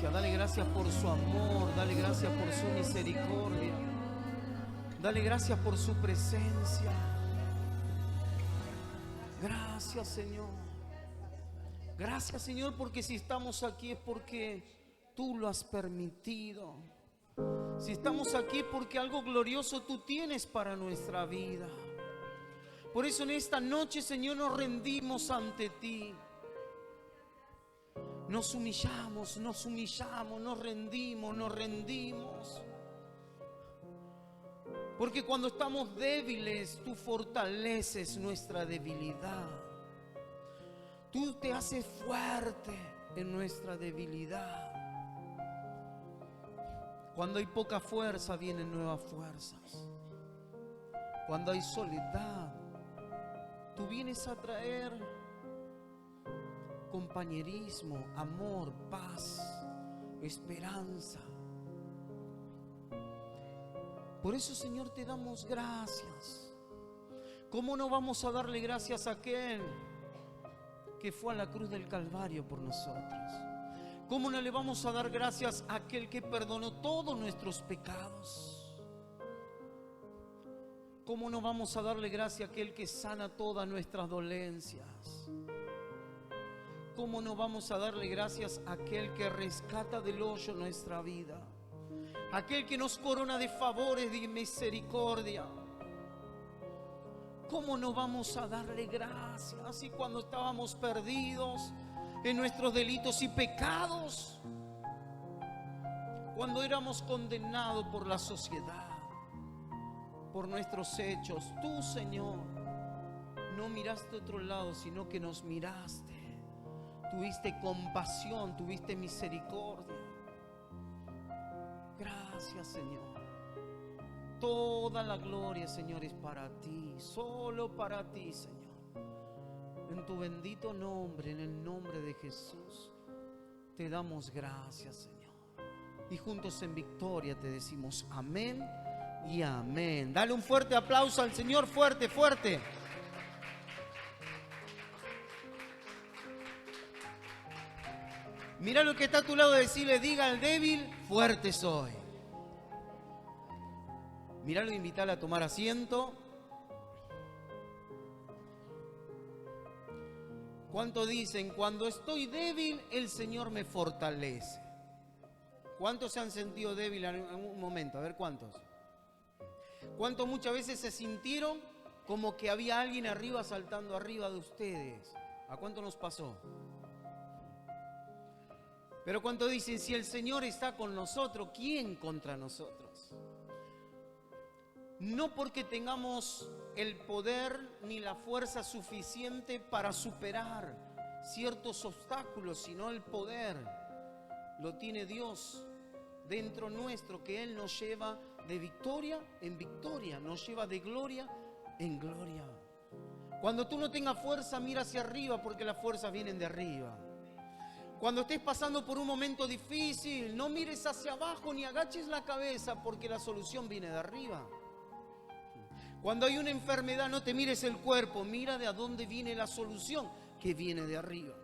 gracias. Dale gracias por su amor. Dale gracias por su misericordia. Dale gracias por su presencia. Gracias, Señor. Gracias, Señor, porque si estamos aquí es porque tú lo has permitido. Si estamos aquí es porque algo glorioso tú tienes para nuestra vida. Por eso en esta noche, Señor, nos rendimos ante ti. Nos humillamos, nos rendimos. Porque cuando estamos débiles, tú fortaleces nuestra debilidad. Tú te haces fuerte en nuestra debilidad. Cuando hay poca fuerza, vienen nuevas fuerzas. Cuando hay soledad, tú vienes a traer compañerismo, amor, paz, esperanza. Por eso, Señor, te damos gracias. ¿Cómo no vamos a darle gracias a aquel que fue a la cruz del Calvario por nosotros? ¿Cómo no le vamos a dar gracias a aquel que perdonó todos nuestros pecados? ¿Cómo no vamos a darle gracias a aquel que sana todas nuestras dolencias? ¿Cómo no vamos a darle gracias a aquel que rescata del hoyo nuestra vida? Aquel que nos corona de favores, de misericordia. ¿Cómo no vamos a darle gracias? Así cuando estábamos perdidos en nuestros delitos y pecados, cuando éramos condenados por la sociedad, por nuestros hechos, tú, Señor, no miraste a otro lado, sino que nos miraste. Tuviste compasión, tuviste misericordia. Gracias, Señor. Toda la gloria, Señor, es para ti, solo para ti, Señor. En tu bendito nombre, en el nombre de Jesús, te damos gracias, Señor. Y juntos en victoria te decimos amén y amén. Dale un fuerte aplauso al Señor, fuerte, fuerte. Mira lo que está a tu lado, decirle, diga al débil, fuerte soy. Míralo e invítale a tomar asiento. ¿Cuántos dicen, cuando estoy débil, el Señor me fortalece? ¿Cuántos se han sentido débiles en un momento? A ver, ¿cuántos? ¿Cuántos muchas veces se sintieron como que había alguien arriba saltando arriba de ustedes? ¿A cuánto nos pasó? Pero ¿cuántos dicen, si el Señor está con nosotros, ¿quién contra nosotros? No porque tengamos el poder ni la fuerza suficiente para superar ciertos obstáculos, sino el poder lo tiene Dios dentro nuestro, que Él nos lleva de victoria en victoria, nos lleva de gloria en gloria. Cuando tú no tengas fuerza, mira hacia arriba, porque las fuerzas vienen de arriba. Cuando estés pasando por un momento difícil, no mires hacia abajo ni agaches la cabeza, porque la solución viene de arriba. Cuando hay una enfermedad, no te mires el cuerpo, mira de a dónde viene la solución, que viene de arriba.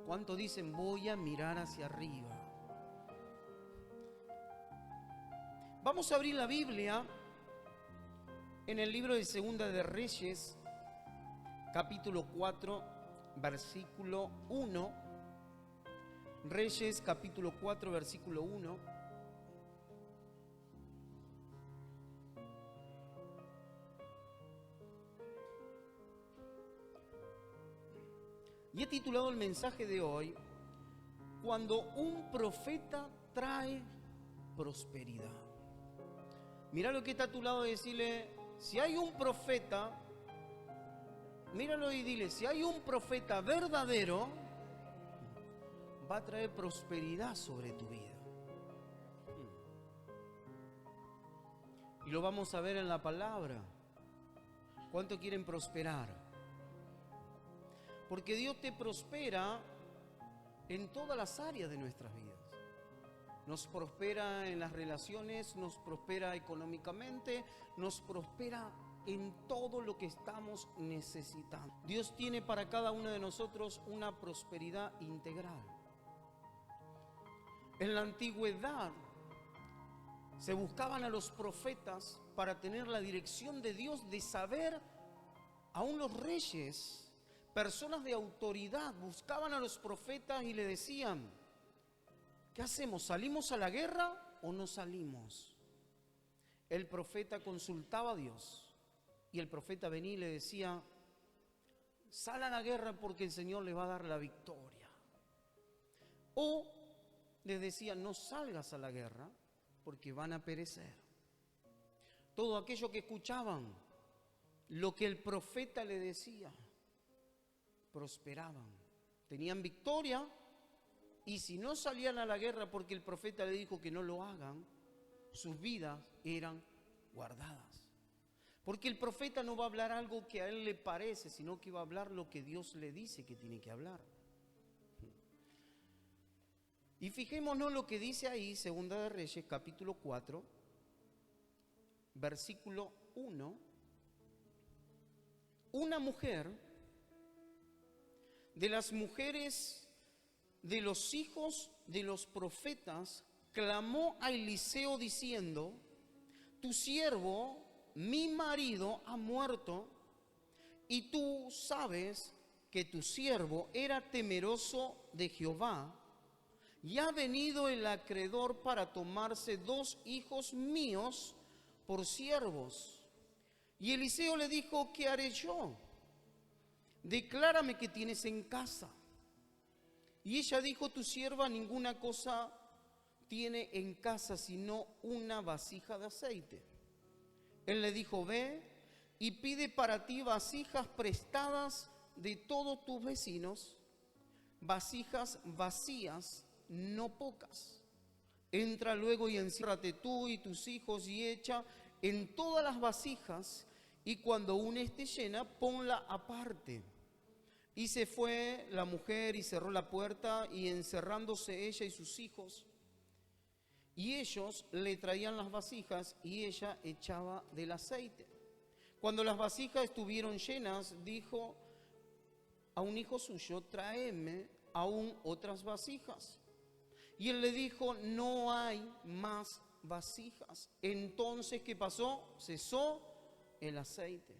¿Cuántos dicen, voy a mirar hacia arriba? Vamos a abrir la Biblia en el libro de Segunda de Reyes, capítulo 4, versículo 1. Reyes, capítulo 4, versículo 1. Y he titulado el mensaje de hoy, cuando un profeta trae prosperidad. Mira lo que está a tu lado y decirle, si hay un profeta, míralo y dile, si hay un profeta verdadero, va a traer prosperidad sobre tu vida. Y lo vamos a ver en la palabra. ¿Cuánto quieren prosperar? Porque Dios te prospera en todas las áreas de nuestras vidas. Nos prospera en las relaciones, nos prospera económicamente, nos prospera en todo lo que estamos necesitando. Dios tiene para cada uno de nosotros una prosperidad integral. En la antigüedad se buscaban a los profetas para tener la dirección de Dios, de saber, aún los reyes, personas de autoridad, buscaban a los profetas y le decían: ¿qué hacemos? ¿Salimos a la guerra o no salimos? El profeta consultaba a Dios y el profeta venía y le decía: sal a la guerra porque el Señor le va a dar la victoria. O les decía: no salgas a la guerra porque van a perecer. Todo aquello que escuchaban, lo que el profeta le decía, prosperaban, tenían victoria. Y si no salían a la guerra porque el profeta le dijo que no lo hagan, sus vidas eran guardadas. Porque el profeta no va a hablar algo que a él le parece, sino que va a hablar lo que Dios le dice que tiene que hablar. Y fijémonos lo que dice ahí, Segunda de Reyes, capítulo 4, versículo 1. Una mujer de las mujeres de los hijos de los profetas clamó a Eliseo diciendo: tu siervo, mi marido, ha muerto, y tú sabes que tu siervo era temeroso de Jehová, y ha venido el acreedor para tomarse 2 hijos míos por siervos. Y Eliseo le dijo: ¿qué haré yo? Declárame qué tienes en casa. Y ella dijo: tu sierva ninguna cosa tiene en casa sino una vasija de aceite. Él le dijo: ve y pide para ti vasijas prestadas de todos tus vecinos, vasijas vacías, no pocas. Entra luego y enciérrate tú y tus hijos y echa en todas las vasijas, y cuando una esté llena, ponla aparte. Y se fue la mujer y cerró la puerta, y encerrándose ella y sus hijos, y ellos le traían las vasijas y ella echaba del aceite. Cuando las vasijas estuvieron llenas, dijo a un hijo suyo: tráeme aún otras vasijas. Y él le dijo: no hay más vasijas. Entonces, ¿qué pasó? Cesó el aceite.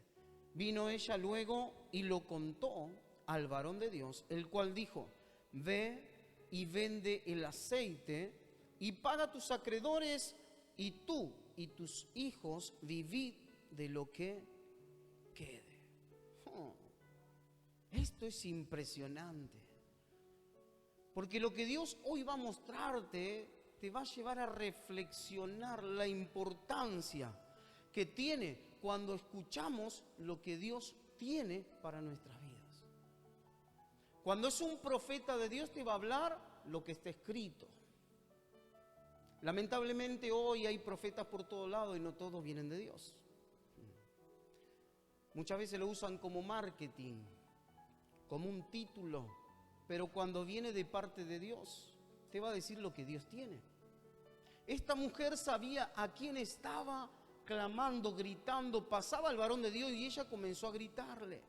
Vino ella luego y lo contó al varón de Dios, el cual dijo: ve y vende el aceite y paga a tus acreedores, y tú y tus hijos vivid de lo que quede. Esto es impresionante, porque lo que Dios hoy va a mostrarte te va a llevar a reflexionar la importancia que tiene cuando escuchamos lo que Dios tiene para nuestras vidas. Cuando es un profeta de Dios, te va a hablar lo que está escrito. Lamentablemente hoy hay profetas por todos lados y no todos vienen de Dios. Muchas veces lo usan como marketing, como un título, pero cuando viene de parte de Dios, te va a decir lo que Dios tiene. Esta mujer sabía a quién estaba clamando, gritando. Pasaba el varón de Dios y ella comenzó a gritarle.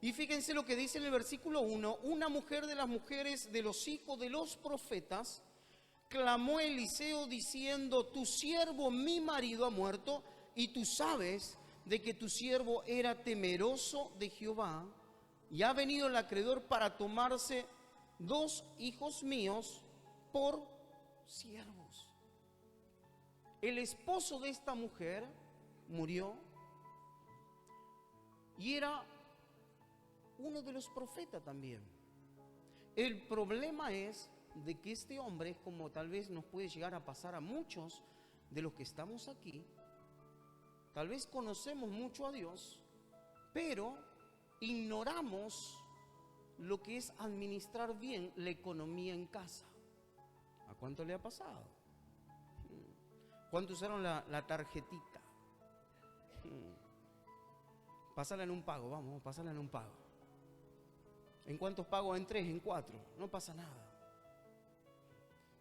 Y fíjense lo que dice en el versículo 1: una mujer de las mujeres de los hijos de los profetas clamó a Eliseo diciendo: tu siervo, mi marido, ha muerto, y tú sabes de que tu siervo era temeroso de Jehová, y ha venido el acreedor para tomarse 2 hijos míos por siervos. El esposo de esta mujer murió y era uno de los profetas también. El problema es de que este hombre, como tal vez nos puede llegar a pasar a muchos de los que estamos aquí, tal vez conocemos mucho a Dios, pero ignoramos lo que es administrar bien la economía en casa. ¿A cuánto le ha pasado? ¿Cuánto usaron la tarjetita? Pásala en un pago, vamos, pásala en un pago. ¿En cuántos pagos? En 3, en 4, no pasa nada.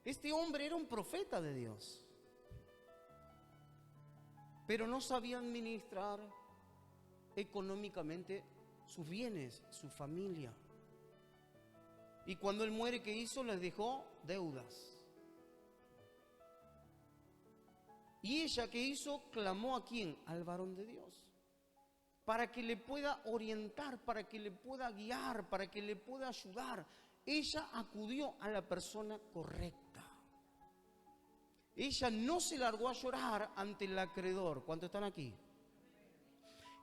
Este hombre era un profeta de Dios, pero no sabía administrar económicamente sus bienes, su familia. Y cuando él muere, ¿qué hizo? Les dejó deudas. Y ella, ¿qué hizo? Clamó ¿a quién? Al varón de Dios, para que le pueda orientar, para que le pueda guiar, para que le pueda ayudar. Ella acudió a la persona correcta. Ella no se largó a llorar ante el acreedor. ¿Cuántos están aquí?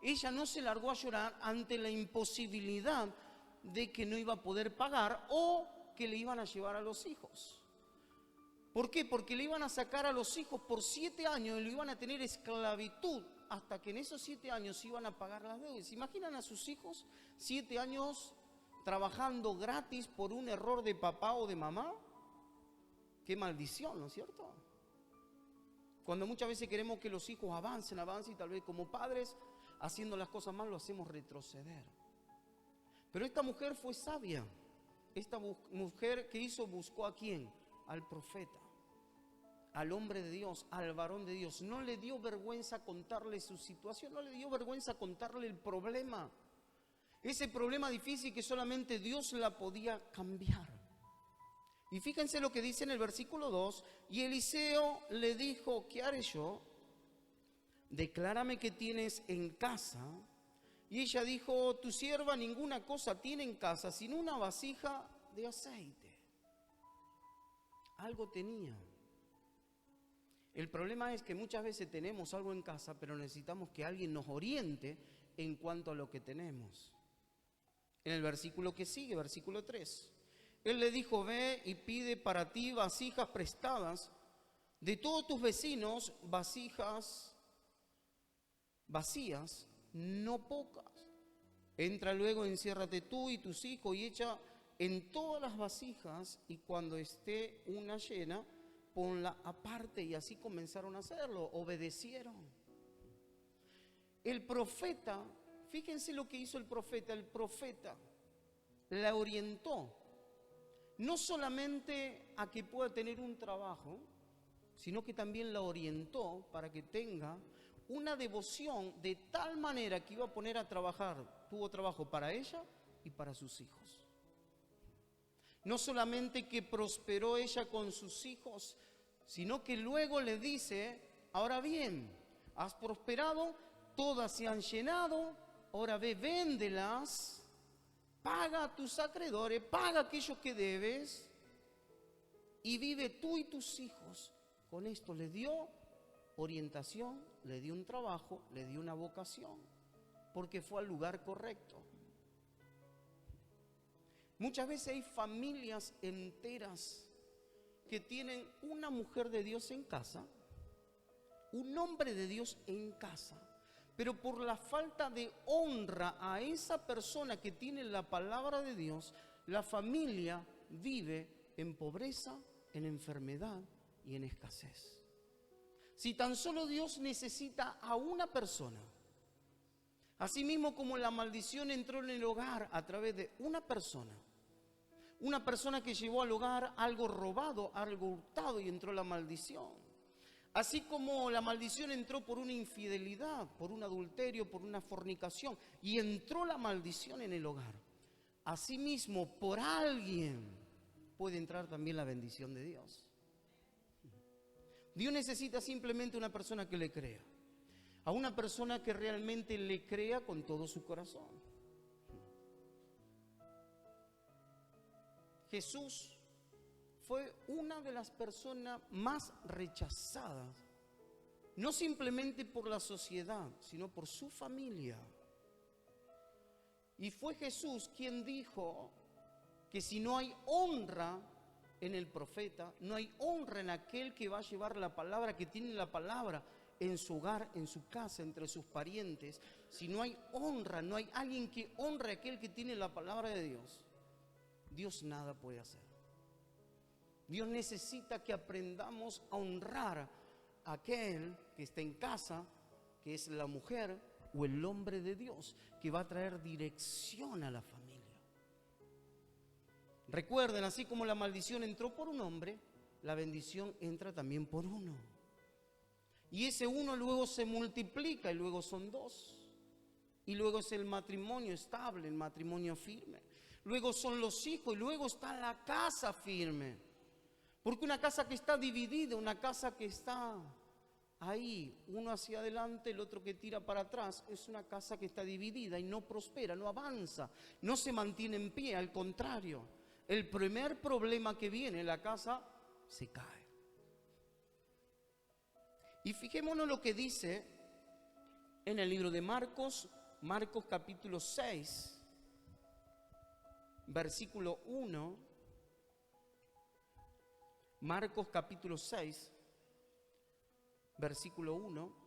Ella no se largó a llorar ante la imposibilidad de que no iba a poder pagar o que le iban a llevar a los hijos. ¿Por qué? Porque le iban a sacar a los hijos por 7 años y lo iban a tener esclavitud hasta que en esos 7 años iban a pagar las deudas. ¿Se imaginan a sus hijos 7 años trabajando gratis por un error de papá o de mamá? ¡Qué maldición!, ¿no es cierto? Cuando muchas veces queremos que los hijos avancen y tal vez como padres, haciendo las cosas mal, lo hacemos retroceder. Pero esta mujer fue sabia. Esta mujer, ¿qué hizo? Buscó ¿a quién? Al profeta, al hombre de Dios, al varón de Dios. No le dio vergüenza contarle su situación, no le dio vergüenza contarle el problema. Ese problema difícil que solamente Dios la podía cambiar. Y fíjense lo que dice en el versículo 2. Y Eliseo le dijo: ¿qué haré yo? Declárame qué tienes en casa. Y ella dijo: tu sierva ninguna cosa tiene en casa, sino una vasija de aceite. Algo tenía. El problema es que muchas veces tenemos algo en casa, pero necesitamos que alguien nos oriente en cuanto a lo que tenemos. En el versículo que sigue, versículo 3, él le dijo: ve y pide para ti vasijas prestadas de todos tus vecinos, vasijas vacías, no pocas. Entra luego, enciérrate tú y tus hijos y echa en todas las vasijas, y cuando esté una llena, ponla aparte. Y así comenzaron a hacerlo, obedecieron. El profeta, fíjense lo que hizo el profeta la orientó, no solamente a que pueda tener un trabajo, sino que también la orientó para que tenga una devoción de tal manera que iba a poner a trabajar, tuvo trabajo para ella y para sus hijos. No solamente que prosperó ella con sus hijos, sino que luego le dice: ahora bien, has prosperado, todas se han llenado, ahora ve, véndelas, paga a tus acreedores, paga a aquellos que debes y vive tú y tus hijos. Con esto le dio orientación, le dio un trabajo, le dio una vocación, porque fue al lugar correcto. Muchas veces hay familias enteras que tienen una mujer de Dios en casa, un hombre de Dios en casa, pero por la falta de honra a esa persona que tiene la palabra de Dios, la familia vive en pobreza, en enfermedad y en escasez. Si tan solo Dios necesita a una persona, asimismo como la maldición entró en el hogar a través de una persona que llevó al hogar algo robado, algo hurtado, y entró la maldición. Así como la maldición entró por una infidelidad, por un adulterio, por una fornicación, y entró la maldición en el hogar, asimismo por alguien puede entrar también la bendición de Dios. Dios necesita simplemente una persona que le crea, a una persona que realmente le crea con todo su corazón. Jesús fue una de las personas más rechazadas, no simplemente por la sociedad, sino por su familia. Y fue Jesús quien dijo que si no hay honra en el profeta, no hay honra en aquel que va a llevar la palabra, que tiene la palabra en su hogar, en su casa, entre sus parientes, si no hay honra, no hay alguien que honre a aquel que tiene la palabra de Dios, Dios nada puede hacer. Dios necesita que aprendamos a honrar a aquel que está en casa, que es la mujer o el hombre de Dios, que va a traer dirección a la familia. Recuerden, así como la maldición entró por un hombre, la bendición entra también por uno. Y ese uno luego se multiplica y luego son dos. Y luego es el matrimonio estable, el matrimonio firme. Luego son los hijos y luego está la casa firme. Porque una casa que está dividida, una casa que está ahí, uno hacia adelante, el otro que tira para atrás, es una casa que está dividida y no prospera, no avanza, no se mantiene en pie, al contrario. El primer problema que viene, la casa se cae. Y fijémonos lo que dice en el libro de Marcos, Marcos capítulo 6, versículo 1. Marcos capítulo 6, versículo 1.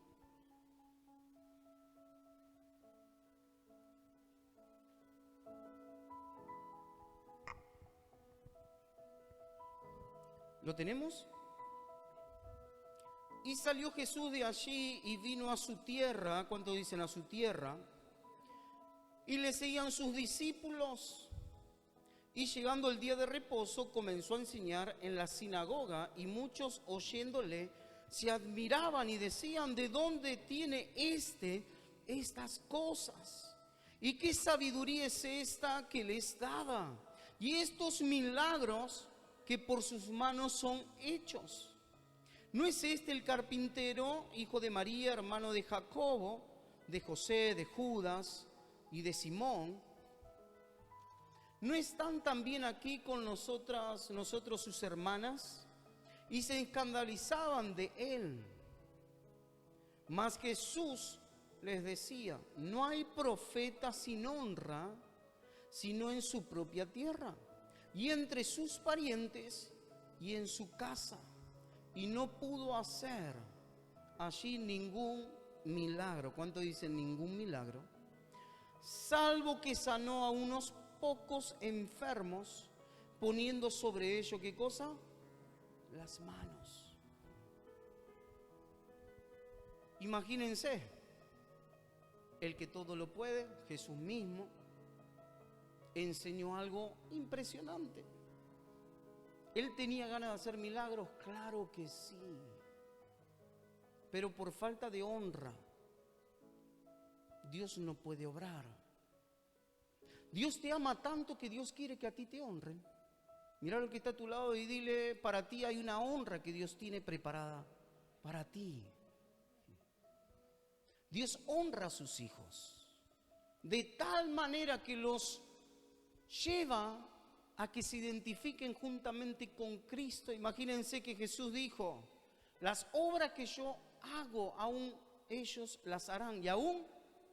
¿Lo tenemos? Y salió Jesús de allí y vino a su tierra. ¿Cuántos dicen a su tierra? Y le seguían sus discípulos. Y llegando el día de reposo, comenzó a enseñar en la sinagoga, y muchos oyéndole se admiraban y decían: ¿de dónde tiene estas cosas? ¿Y qué sabiduría es esta que le es dada? Y estos milagros que por sus manos son hechos. ¿No es este el carpintero, hijo de María, hermano de Jacobo, de José, de Judas y de Simón? ¿No están también aquí con nosotros sus hermanas? Y se escandalizaban de él. Mas Jesús les decía: no hay profeta sin honra, sino en su propia tierra, y entre sus parientes, y en su casa. Y no pudo hacer allí ningún milagro. ¿Cuánto dicen ningún milagro? Salvo que sanó a unos pocos enfermos, poniendo sobre ellos, ¿qué cosa? Las manos. Imagínense, el que todo lo puede, Jesús mismo, enseñó algo impresionante. ¿Él tenía ganas de hacer milagros? Claro que sí. Pero por falta de honra, Dios no puede obrar. Dios te ama tanto que Dios quiere que a ti te honren. Mira lo que está a tu lado y dile: para ti hay una honra que Dios tiene preparada para ti. Dios honra a sus hijos de tal manera que los lleva a que se identifiquen juntamente con Cristo. Imagínense que Jesús dijo: las obras que yo hago, aún ellos las harán, y aún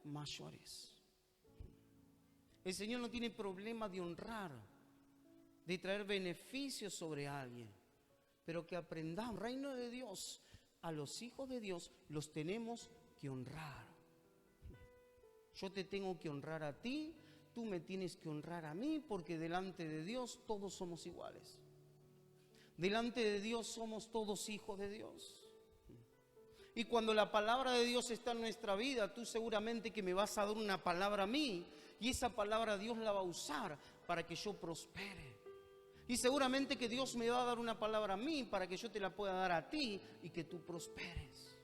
mayores. El Señor no tiene problema de honrar, de traer beneficios sobre alguien, pero que aprendamos, reino de Dios, a los hijos de Dios los tenemos que honrar. Yo te tengo que honrar a ti, tú me tienes que honrar a mí, porque delante de Dios todos somos iguales. Delante de Dios somos todos hijos de Dios. Y cuando la palabra de Dios está en nuestra vida, tú seguramente que me vas a dar una palabra a mí, y esa palabra Dios la va a usar para que yo prospere. Y seguramente que Dios me va a dar una palabra a mí para que yo te la pueda dar a ti y que tú prosperes.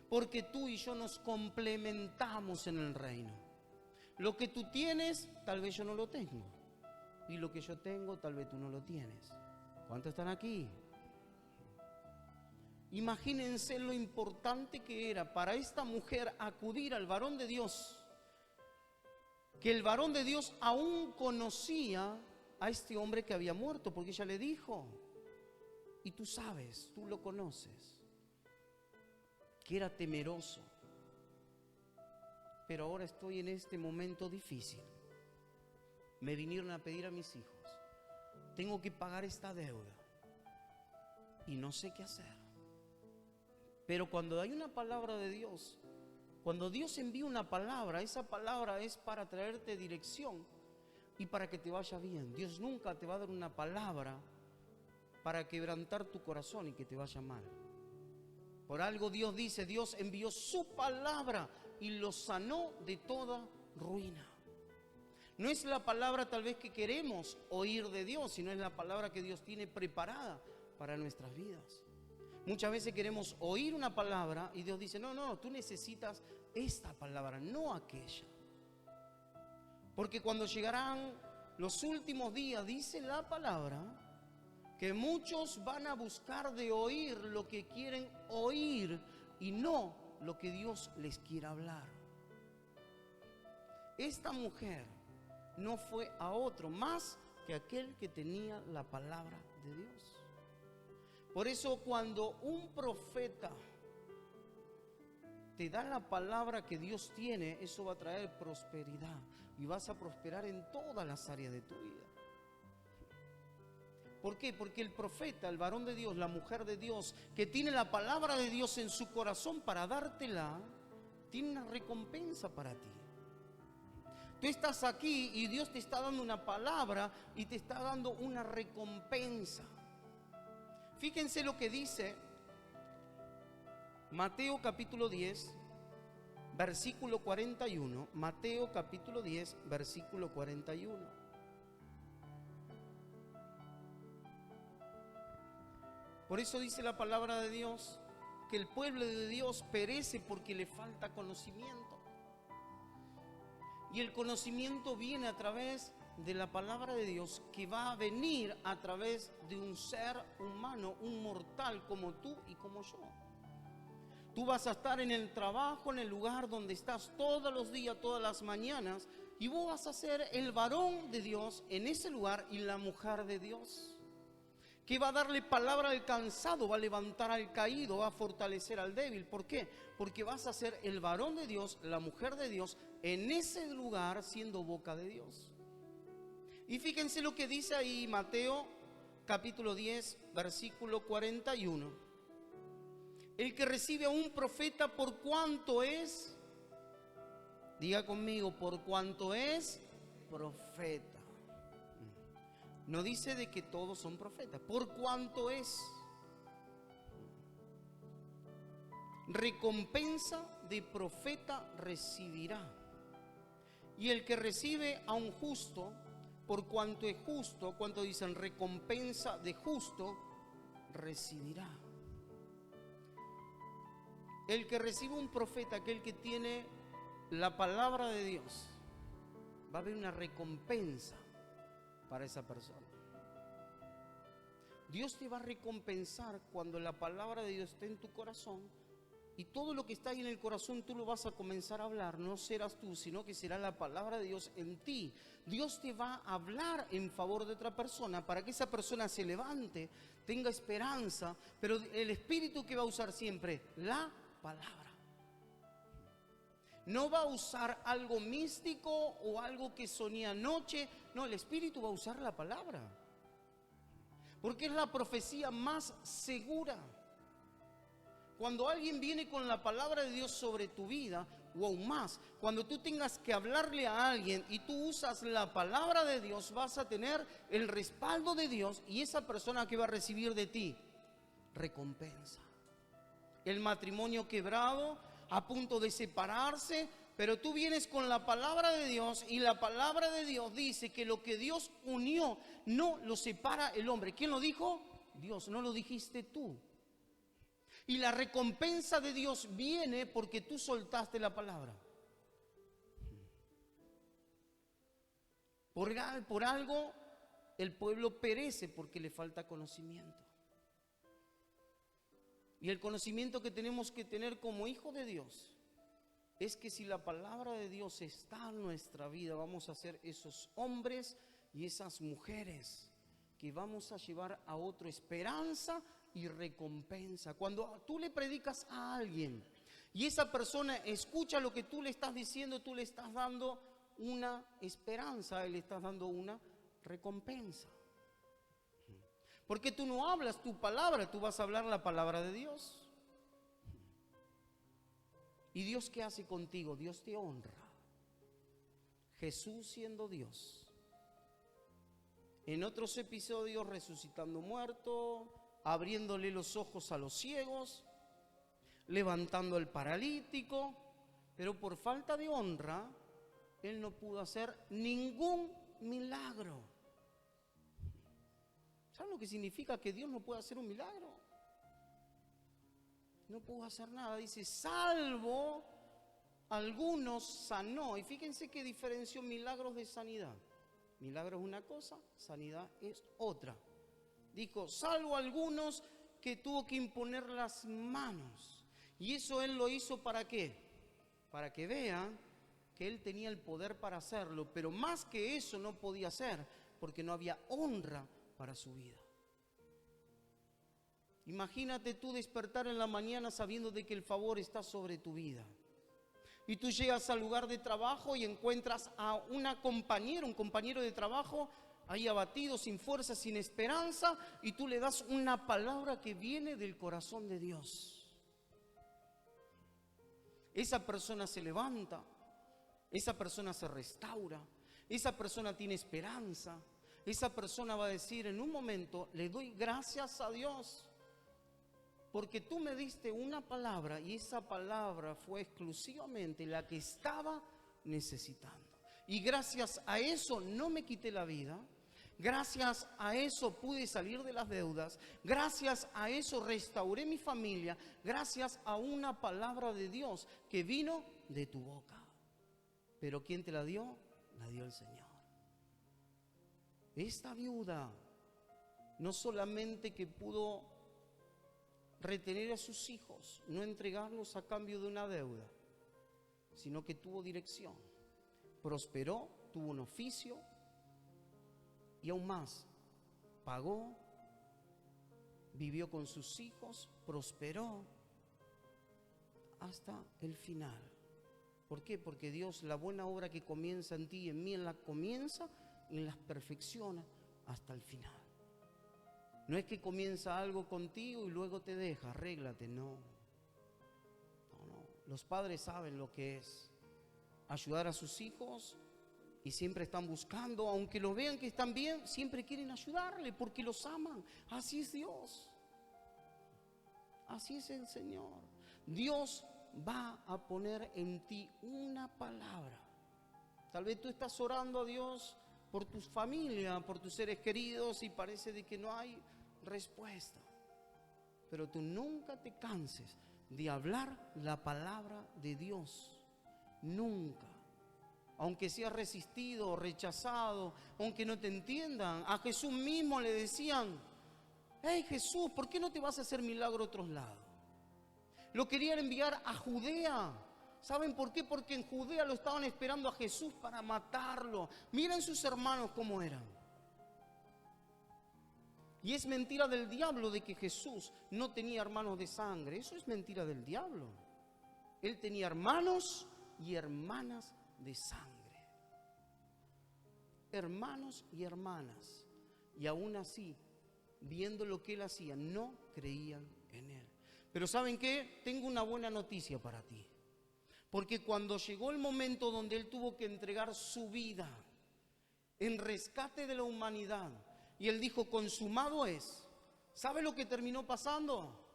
Porque tú y yo nos complementamos en el reino. Lo que tú tienes, tal vez yo no lo tengo. Y lo que yo tengo, tal vez tú no lo tienes. ¿Cuántos están aquí? Imagínense lo importante que era para esta mujer acudir al varón de Dios. Que el varón de Dios aún conocía a este hombre que había muerto, porque ella le dijo, y tú sabes, tú lo conoces, que era temeroso. Pero ahora estoy en este momento difícil. Me vinieron a pedir a mis hijos. Tengo que pagar esta deuda. Y no sé qué hacer. Pero cuando hay una palabra de Dios, cuando Dios envía una palabra, esa palabra es para traerte dirección y para que te vaya bien. Dios nunca te va a dar una palabra para quebrantar tu corazón y que te vaya mal. Por algo Dios dice, Dios envió su palabra y lo sanó de toda ruina. No es la palabra tal vez que queremos oír de Dios, sino es la palabra que Dios tiene preparada para nuestras vidas. Muchas veces queremos oír una palabra y Dios dice, no, tú necesitas esta palabra, no aquella. Porque cuando llegarán los últimos días, dice la palabra, que muchos van a buscar de oír lo que quieren oír y no lo que Dios les quiere hablar. Esta mujer no fue a otro más que aquel que tenía la palabra de Dios. Por eso cuando un profeta te da la palabra que Dios tiene, eso va a traer prosperidad y vas a prosperar en todas las áreas de tu vida. ¿Por qué? Porque el profeta, el varón de Dios, la mujer de Dios, que tiene la palabra de Dios en su corazón para dártela, tiene una recompensa para ti. Tú estás aquí y Dios te está dando una palabra y te está dando una recompensa. Fíjense lo que dice Mateo capítulo 10, versículo 41. Mateo capítulo 10, versículo 41. Por eso dice la palabra de Dios que el pueblo de Dios perece porque le falta conocimiento. Y el conocimiento viene a través de la palabra de Dios, que va a venir a través de un ser humano, un mortal como tú y como yo. Tú vas a estar en el trabajo, en el lugar donde estás todos los días, todas las mañanas, y vos vas a ser el varón de Dios en ese lugar y la mujer de Dios, que va a darle palabra al cansado, va a levantar al caído, va a fortalecer al débil. ¿Por qué? Porque vas a ser el varón de Dios, la mujer de Dios, en ese lugar siendo boca de Dios. Y fíjense lo que dice ahí Mateo capítulo 10, versículo 41. El que recibe a un profeta por cuanto es, diga conmigo, por cuanto es profeta. No dice de que todos son profetas, por cuanto es. Recompensa de profeta recibirá. Y el que recibe a un justo, por cuanto es justo, cuando dicen recompensa de justo, recibirá. El que recibe un profeta, aquel que tiene la palabra de Dios, va a haber una recompensa para esa persona. Dios te va a recompensar cuando la palabra de Dios esté en tu corazón, y todo lo que está ahí en el corazón tú lo vas a comenzar a hablar. No serás tú, sino que será la palabra de Dios en ti. Dios te va a hablar en favor de otra persona para que esa persona se levante, tenga esperanza, pero el espíritu que va a usar siempre, la palabra. No va a usar algo místico o algo que soñé anoche. No, el espíritu va a usar la palabra, porque es la profecía más segura. Cuando alguien viene con la palabra de Dios sobre tu vida, o aún más, cuando tú tengas que hablarle a alguien y tú usas la palabra de Dios, vas a tener el respaldo de Dios, y esa persona que va a recibir de ti, recompensa. El matrimonio quebrado, a punto de separarse, pero tú vienes con la palabra de Dios, y la palabra de Dios dice que lo que Dios unió no lo separa el hombre. ¿Quién lo dijo? Dios, no lo dijiste tú. Y la recompensa de Dios viene porque tú soltaste la palabra. Por algo el pueblo perece, porque le falta conocimiento. Y el conocimiento que tenemos que tener como hijos de Dios es que si la palabra de Dios está en nuestra vida, vamos a ser esos hombres y esas mujeres que vamos a llevar a otro esperanza y recompensa. Cuando tú le predicas a alguien y esa persona escucha lo que tú le estás diciendo, tú le estás dando una esperanza, le estás dando una recompensa. Porque tú no hablas tu palabra, tú vas a hablar la palabra de Dios. ¿Y Dios qué hace contigo? Dios te honra. Jesús siendo Dios, en otros episodios resucitando muertos, abriéndole los ojos a los ciegos, levantando al paralítico, pero por falta de honra, Él no pudo hacer ningún milagro. ¿Saben lo que significa que Dios no puede hacer un milagro? No pudo hacer nada, dice, salvo algunos sanó. Y fíjense que diferenció milagros de sanidad. Milagro es una cosa, sanidad es otra. Dijo, salvo algunos que tuvo que imponer las manos. Y eso él lo hizo ¿para qué? Para que vean que él tenía el poder para hacerlo, pero más que eso no podía hacer, porque no había honra para su vida. Imagínate tú despertar en la mañana sabiendo de que el favor está sobre tu vida. Y tú llegas al lugar de trabajo y encuentras a un compañero de trabajo, ahí abatido, sin fuerza, sin esperanza, y tú le das una palabra que viene del corazón de Dios. Esa persona se levanta, esa persona se restaura, esa persona tiene esperanza, esa persona va a decir en un momento, le doy gracias a Dios, porque tú me diste una palabra y esa palabra fue exclusivamente la que estaba necesitando. Y gracias a eso no me quité la vida. Gracias a eso pude salir de las deudas. Gracias a eso restauré mi familia. Gracias a una palabra de Dios que vino de tu boca. Pero ¿quién te la dio? La dio el Señor. Esta viuda no solamente que pudo retener a sus hijos, no entregarlos a cambio de una deuda, sino que tuvo dirección, prosperó, tuvo un oficio y aún más, pagó, vivió con sus hijos, prosperó hasta el final. ¿Por qué? Porque Dios, la buena obra que comienza en ti y en mí, la comienza y las perfecciona hasta el final. No es que comienza algo contigo y luego te deja, arréglate, no. Los padres saben lo que es ayudar a sus hijos y siempre están buscando, aunque los vean que están bien, siempre quieren ayudarle porque los aman. Así es Dios. Así es el Señor. Dios va a poner en ti una palabra. Tal vez tú estás orando a Dios por tu familia, por tus seres queridos y parece de que no hay respuesta. Pero tú nunca te canses de hablar la palabra de Dios. Nunca. Aunque seas resistido o rechazado, aunque no te entiendan. A Jesús mismo le decían, hey Jesús, ¿por qué no te vas a hacer milagro a otros lados? Lo querían enviar a Judea. ¿Saben por qué? Porque en Judea lo estaban esperando a Jesús para matarlo. Miren sus hermanos cómo eran. Y es mentira del diablo de que Jesús no tenía hermanos de sangre. Eso es mentira del diablo. Él tenía hermanos y hermanas de sangre. Hermanos y hermanas. Y aún así, viendo lo que él hacía, no creían en él. Pero ¿saben qué? Tengo una buena noticia para ti. Porque cuando llegó el momento donde él tuvo que entregar su vida en rescate de la humanidad, y él dijo, consumado es. ¿Sabe lo que terminó pasando?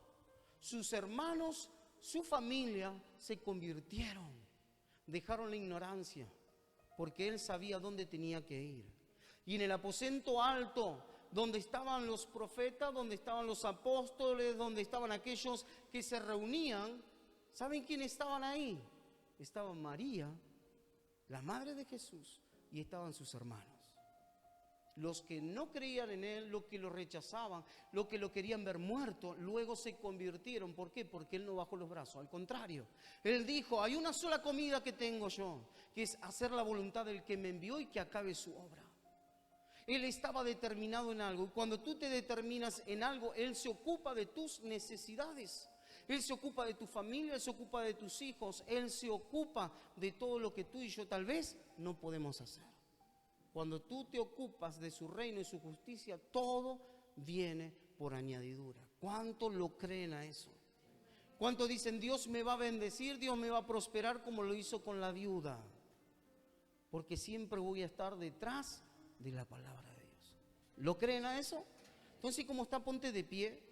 Sus hermanos, su familia se convirtieron, dejaron la ignorancia, porque él sabía dónde tenía que ir. Y en el aposento alto, donde estaban los profetas, donde estaban los apóstoles, donde estaban aquellos que se reunían, ¿saben quiénes estaban ahí? Estaba María, la madre de Jesús, y estaban sus hermanos. Los que no creían en él, los que lo rechazaban, los que lo querían ver muerto, luego se convirtieron. ¿Por qué? Porque él no bajó los brazos, al contrario. Él dijo, hay una sola comida que tengo yo, que es hacer la voluntad del que me envió y que acabe su obra. Él estaba determinado en algo, y cuando tú te determinas en algo, él se ocupa de tus necesidades. Él se ocupa de tu familia, él se ocupa de tus hijos, él se ocupa de todo lo que tú y yo tal vez no podemos hacer. Cuando tú te ocupas de su reino y su justicia, todo viene por añadidura. ¿Cuánto lo creen a eso? ¿Cuánto dicen, Dios me va a bendecir, Dios me va a prosperar como lo hizo con la viuda? Porque siempre voy a estar detrás de la palabra de Dios. ¿Lo creen a eso? Entonces, como está, ponte de pie.